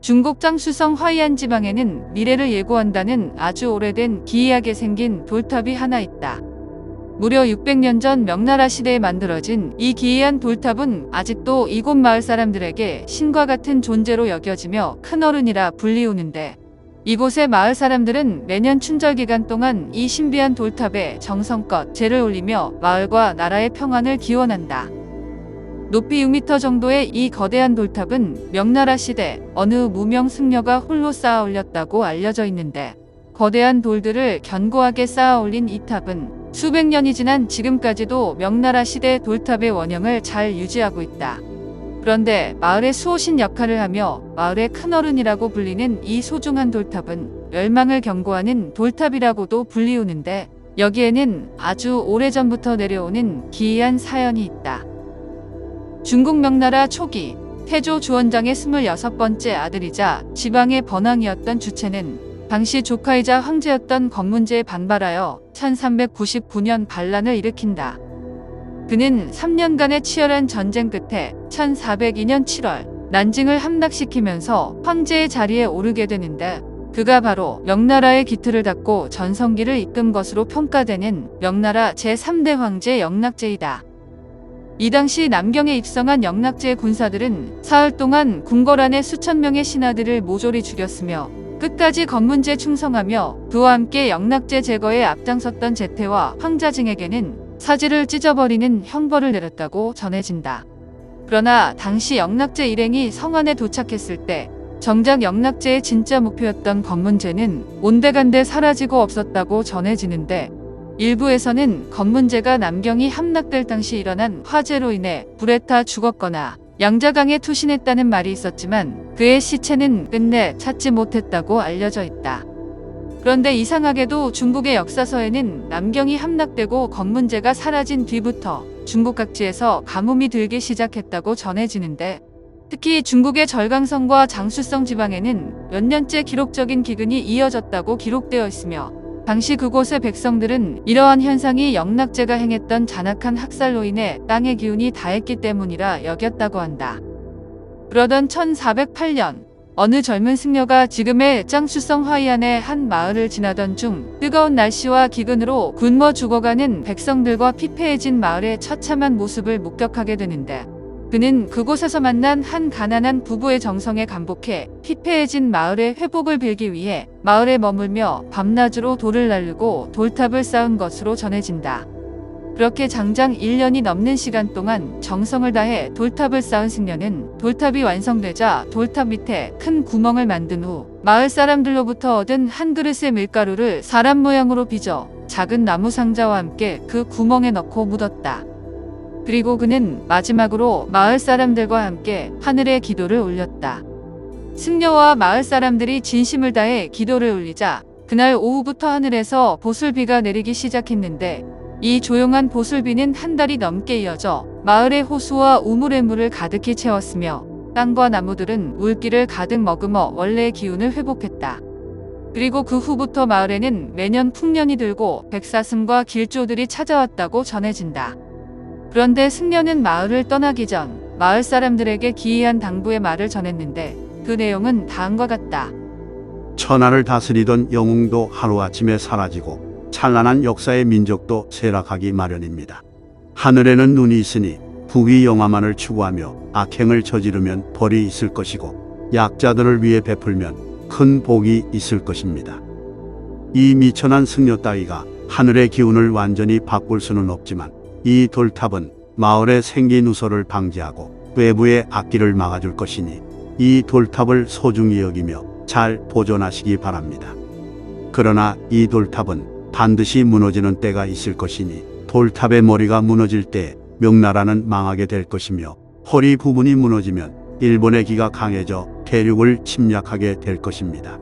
중국 장쑤성 화이안 지방에는 미래를 예고한다는 아주 오래된 기이하게 생긴 돌탑이 하나 있다. 무려 600년 전 명나라 시대에 만들어진 이 기이한 돌탑은 아직도 이곳 마을 사람들에게 신과 같은 존재로 여겨지며 큰어른이라 불리우는데, 이곳의 마을 사람들은 매년 춘절 기간 동안 이 신비한 돌탑에 정성껏 제를 올리며 마을과 나라의 평안을 기원한다. 높이 6m 정도의 이 거대한 돌탑은 명나라 시대 어느 무명 승려가 홀로 쌓아 올렸다고 알려져 있는데, 거대한 돌들을 견고하게 쌓아 올린 이 탑은 수백 년이 지난 지금까지도 명나라 시대 돌탑의 원형을 잘 유지하고 있다. 그런데 마을의 수호신 역할을 하며 마을의 큰어른이라고 불리는 이 소중한 돌탑은 멸망을 경고하는 돌탑이라고도 불리우는데, 여기에는 아주 오래전부터 내려오는 기이한 사연이 있다. 중국 명나라 초기 태조 주원장의 26번째 아들이자 지방의 번왕이었던 주체는 당시 조카이자 황제였던 건문제에 반발하여 1399년 반란을 일으킨다. 그는 3년간의 치열한 전쟁 끝에 1402년 7월 난징을 함락시키면서 황제의 자리에 오르게 되는데, 그가 바로 명나라의 기틀을 닦고 전성기를 이끈 것으로 평가되는 명나라 제3대 황제 영락제이다. 이 당시 남경에 입성한 영락제의 군사들은 사흘 동안 궁궐 안에 수천 명의 신하들을 모조리 죽였으며, 끝까지 건문제에 충성하며 그와 함께 영락제 제거에 앞장섰던 제태와 황자징에게는 사지를 찢어버리는 형벌을 내렸다고 전해진다. 그러나 당시 영락제 일행이 성안에 도착했을 때 정작 영락제의 진짜 목표였던 건문제는 온데간데 사라지고 없었다고 전해지는데, 일부에서는 건문제가 남경이 함락될 당시 일어난 화재로 인해 불에 타 죽었거나 양자강에 투신했다는 말이 있었지만, 그의 시체는 끝내 찾지 못했다고 알려져 있다. 그런데 이상하게도 중국의 역사서에는 남경이 함락되고 건문제가 사라진 뒤부터 중국 각지에서 가뭄이 들기 시작했다고 전해지는데, 특히 중국의 절강성과 장쑤성 지방에는 몇 년째 기록적인 기근이 이어졌다고 기록되어 있으며, 당시 그곳의 백성들은 이러한 현상이 영락제가 행했던 잔악한 학살로 인해 땅의 기운이 다했기 때문이라 여겼다고 한다. 그러던 1408년 어느 젊은 승려가 지금의 장쑤성 화이안의 한 마을을 지나던 중 뜨거운 날씨와 기근으로 굶어 죽어가는 백성들과 피폐해진 마을의 처참한 모습을 목격하게 되는데, 그는 그곳에서 만난 한 가난한 부부의 정성에 감복해 피폐해진 마을의 회복을 빌기 위해 마을에 머물며 밤낮으로 돌을 날르고 돌탑을 쌓은 것으로 전해진다. 그렇게 장장 1년이 넘는 시간 동안 정성을 다해 돌탑을 쌓은 승려는 돌탑이 완성되자 돌탑 밑에 큰 구멍을 만든 후 마을 사람들로부터 얻은 한 그릇의 밀가루를 사람 모양으로 빚어 작은 나무 상자와 함께 그 구멍에 넣고 묻었다. 그리고 그는 마지막으로 마을 사람들과 함께 하늘에 기도를 올렸다. 승려와 마을 사람들이 진심을 다해 기도를 올리자 그날 오후부터 하늘에서 보슬비가 내리기 시작했는데, 이 조용한 보슬비는 한 달이 넘게 이어져 마을의 호수와 우물의 물을 가득히 채웠으며, 땅과 나무들은 물기를 가득 머금어 원래의 기운을 회복했다. 그리고 그 후부터 마을에는 매년 풍년이 들고 백사슴과 길조들이 찾아왔다고 전해진다. 그런데 승려는 마을을 떠나기 전 마을 사람들에게 기이한 당부의 말을 전했는데, 그 내용은 다음과 같다. 천하를 다스리던 영웅도 하루아침에 사라지고 찬란한 역사의 민족도 쇠락하기 마련입니다. 하늘에는 눈이 있으니 부귀 영화만을 추구하며 악행을 저지르면 벌이 있을 것이고, 약자들을 위해 베풀면 큰 복이 있을 것입니다. 이 미천한 승려 따위가 하늘의 기운을 완전히 바꿀 수는 없지만, 이 돌탑은 마을의 생기누설을 방지하고 외부의 악기를 막아줄 것이니 이 돌탑을 소중히 여기며 잘 보존하시기 바랍니다. 그러나 이 돌탑은 반드시 무너지는 때가 있을 것이니, 돌탑의 머리가 무너질 때 명나라는 망하게 될 것이며, 허리 부분이 무너지면 일본의 기가 강해져 대륙을 침략하게 될 것입니다.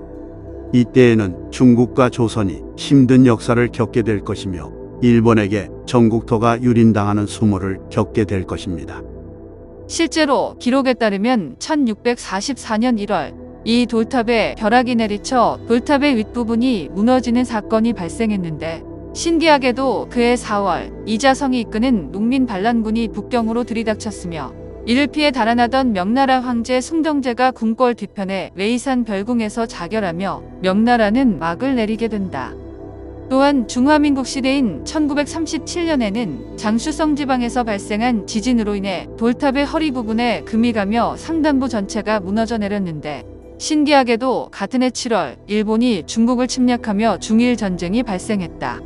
이때에는 중국과 조선이 힘든 역사를 겪게 될 것이며, 일본에게 전국토가 유린당하는 수모를 겪게 될 것입니다. 실제로 기록에 따르면 1644년 1월 이 돌탑에 벼락이 내리쳐 돌탑의 윗부분이 무너지는 사건이 발생했는데, 신기하게도 그해 4월 이자성이 이끄는 농민 반란군이 북경으로 들이닥쳤으며, 이를 피해 달아나던 명나라 황제 숭정제가 궁궐 뒤편의 외이산 별궁에서 자결하며 명나라는 막을 내리게 된다. 또한 중화민국 시대인 1937년에는 장쑤성 지방에서 발생한 지진으로 인해 돌탑의 허리 부분에 금이 가며 상단부 전체가 무너져 내렸는데, 신기하게도 같은 해 7월 일본이 중국을 침략하며 중일 전쟁이 발생했다.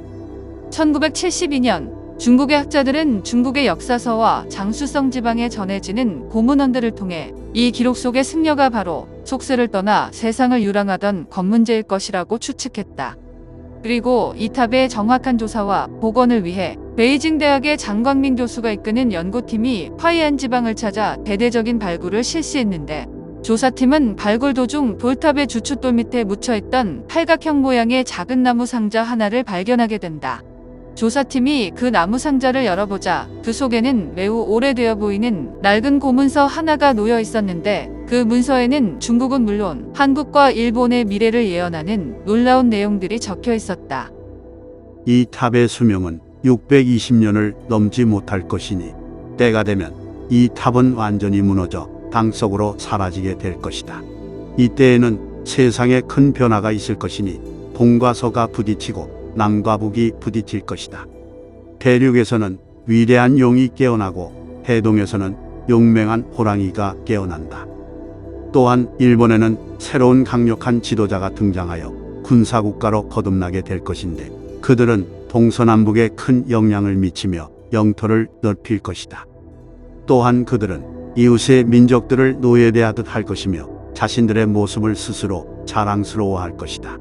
1972년 중국의 학자들은 중국의 역사서와 장쑤성 지방에 전해지는 고문원들을 통해 이 기록 속의 승려가 바로 속세를 떠나 세상을 유랑하던 건문제일 것이라고 추측했다. 그리고 이 탑의 정확한 조사와 복원을 위해 베이징 대학의 장광민 교수가 이끄는 연구팀이 화이안 지방을 찾아 대대적인 발굴을 실시했는데, 조사팀은 발굴 도중 돌탑의 주춧돌 밑에 묻혀있던 팔각형 모양의 작은 나무 상자 하나를 발견하게 된다. 조사팀이 그 나무 상자를 열어보자 그 속에는 매우 오래되어 보이는 낡은 고문서 하나가 놓여 있었는데, 그 문서에는 중국은 물론 한국과 일본의 미래를 예언하는 놀라운 내용들이 적혀 있었다. 이 탑의 수명은 620년을 넘지 못할 것이니 때가 되면 이 탑은 완전히 무너져 땅속으로 사라지게 될 것이다. 이때에는 세상에 큰 변화가 있을 것이니 동과 서가 부딪히고 남과 북이 부딪힐 것이다. 대륙에서는 위대한 용이 깨어나고 해동에서는 용맹한 호랑이가 깨어난다. 또한 일본에는 새로운 강력한 지도자가 등장하여 군사국가로 거듭나게 될 것인데, 그들은 동서남북에 큰 영향을 미치며 영토를 넓힐 것이다. 또한 그들은 이웃의 민족들을 노예대하듯 할 것이며 자신들의 모습을 스스로 자랑스러워할 것이다.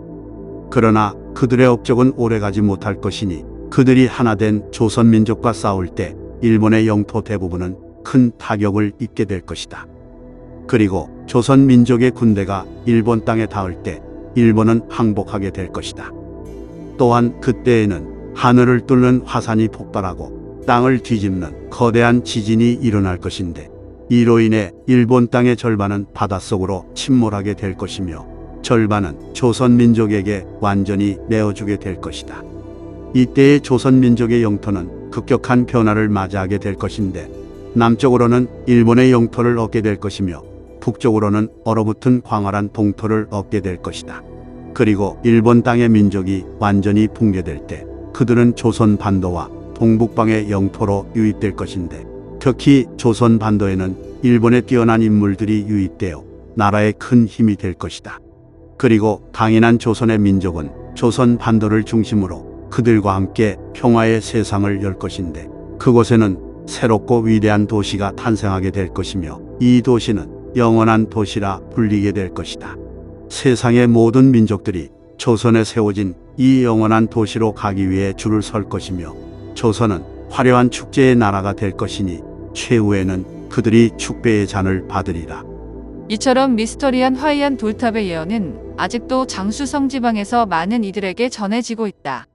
그러나 그들의 업적은 오래가지 못할 것이니 그들이 하나 된 조선민족과 싸울 때 일본의 영토 대부분은 큰 타격을 입게 될 것이다. 그리고 조선민족의 군대가 일본 땅에 닿을 때 일본은 항복하게 될 것이다. 또한 그때에는 하늘을 뚫는 화산이 폭발하고 땅을 뒤집는 거대한 지진이 일어날 것인데, 이로 인해 일본 땅의 절반은 바닷속으로 침몰하게 될 것이며 절반은 조선민족에게 완전히 내어주게 될 것이다. 이때의 조선민족의 영토는 급격한 변화를 맞이하게 될 것인데, 남쪽으로는 일본의 영토를 얻게 될 것이며 북쪽으로는 얼어붙은 광활한 동토를 얻게 될 것이다. 그리고 일본 땅의 민족이 완전히 붕괴될 때 그들은 조선 반도와 동북방의 영토로 유입될 것인데, 특히 조선 반도에는 일본의 뛰어난 인물들이 유입되어 나라에 큰 힘이 될 것이다. 그리고 강인한 조선의 민족은 조선 반도를 중심으로 그들과 함께 평화의 세상을 열 것인데, 그곳에는 새롭고 위대한 도시가 탄생하게 될 것이며 이 도시는 영원한 도시라 불리게 될 것이다. 세상의 모든 민족들이 조선에 세워진 이 영원한 도시로 가기 위해 줄을 설 것이며, 조선은 화려한 축제의 나라가 될 것이니 최후에는 그들이 축배의 잔을 받으리라. 이처럼 미스터리한 화이안 돌탑의 예언은 아직도 장쑤성 지방에서 많은 이들에게 전해지고 있다.